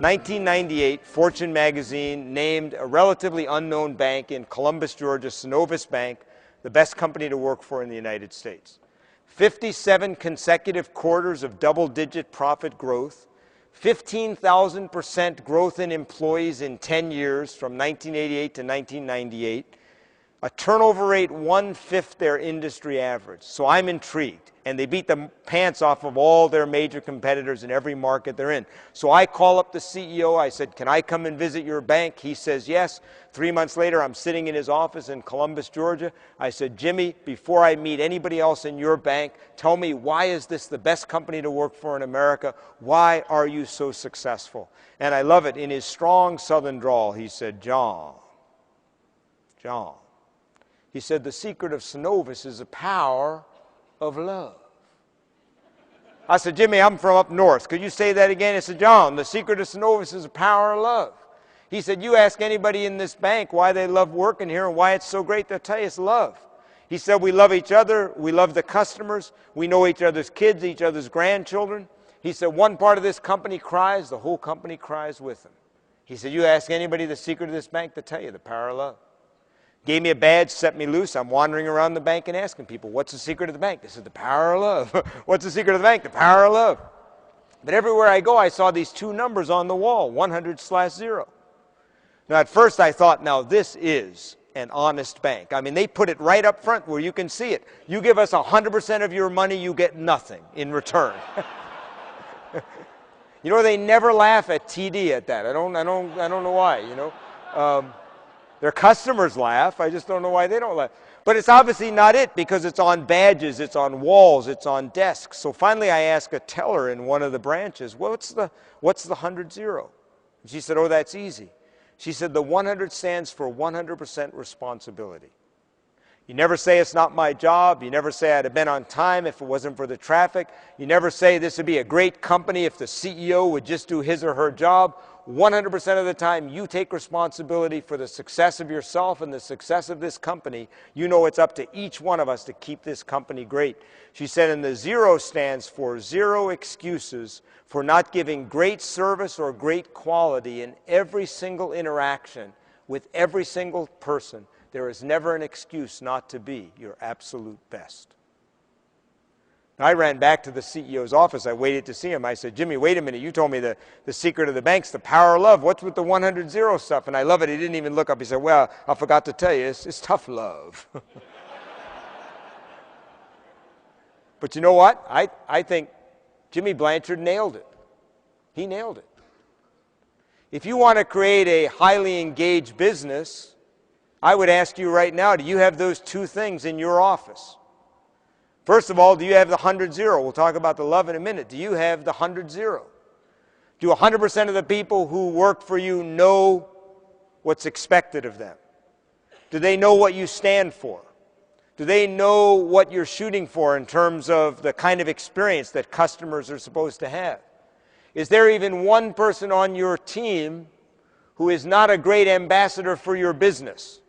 1998, Fortune magazine named a relatively unknown bank in Columbus, Georgia, Synovus Bank, the best company to work for in the United States. 57 consecutive quarters of double-digit profit growth, 15,000% growth in employees in 10 years from 1988 to 1998, a turnover rate 1/5 their industry average. So I'm intrigued. And they beat the pants off of all their major competitors in every market they're in. So I call up the CEO. I said, can I come and visit your bank? He says, yes. 3 months later, I'm sitting in his office in Columbus, Georgia. I said, Jimmy, before I meet anybody else in your bank, tell me, why is this the best company to work for in America? Why are you so successful? And I love it. In his strong Southern drawl, he said, John. He said, the secret of Synovus is the power of love. I said, Jimmy, I'm from up north. Could you say that again? He said, John, the secret of Synovus is the power of love. He said, you ask anybody in this bank why they love working here and why it's so great, they'll tell you it's love. He said, we love each other, we love the customers, we know each other's kids, each other's grandchildren. He said, one part of this company cries, the whole company cries with them. He said, you ask anybody the secret of this bank, they'll tell you the power of love. Gave me a badge, set me loose. I'm wandering around the bank and asking people, what's the secret of the bank? They said, the power of love. What's the secret of the bank? The power of love. But everywhere I go, I saw these two numbers on the wall, 100/0. Now, at first I thought, now this is an honest bank. I mean, they put it right up front where you can see it. You give us 100% of your money, you get nothing in return. You know, they never laugh at TD at that. I don't know why, you know. Their customers laugh. I just don't know why they don't laugh. But it's obviously not it, because it's on badges, it's on walls, it's on desks. So finally I asked a teller in one of the branches, what's the 100-0? And she said, oh, that's easy. She said, the 100 stands for 100% responsibility. You never say it's not my job. You never say I'd have been on time if it wasn't for the traffic. You never say this would be a great company if the CEO would just do his or her job. 100% of the time, you take responsibility for the success of yourself and the success of this company. You know it's up to each one of us to keep this company great. She said, and the 0 stands for 0 excuses for not giving great service or great quality in every single interaction with every single person. There is never an excuse not to be your absolute best. I ran back to the CEO's office. I waited to see him. I said, Jimmy, wait a minute. You told me the secret of the bank's the power of love. What's with the 100-0 stuff? And I love it. He didn't even look up. He said, well, I forgot to tell you, it's tough love. But you know what? I think Jimmy Blanchard nailed it. He nailed it. If you want to create a highly engaged business, I would ask you right now, do you have those two things in your office? First of all, do you have the 100-0? We'll talk about the love in a minute. Do you have the 100-0? Do 100% of the people who work for you know what's expected of them? Do they know what you stand for? Do they know what you're shooting for in terms of the kind of experience that customers are supposed to have? Is there even one person on your team who is not a great ambassador for your business,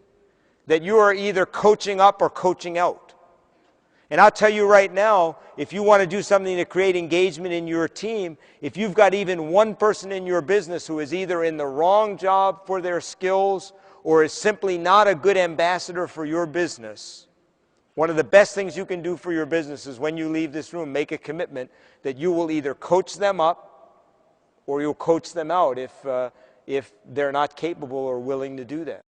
that you are either coaching up or coaching out? And I'll tell you right now, if you want to do something to create engagement in your team, if you've got even one person in your business who is either in the wrong job for their skills or is simply not a good ambassador for your business, one of the best things you can do for your business is when you leave this room, make a commitment that you will either coach them up or you'll coach them out if they're not capable or willing to do that.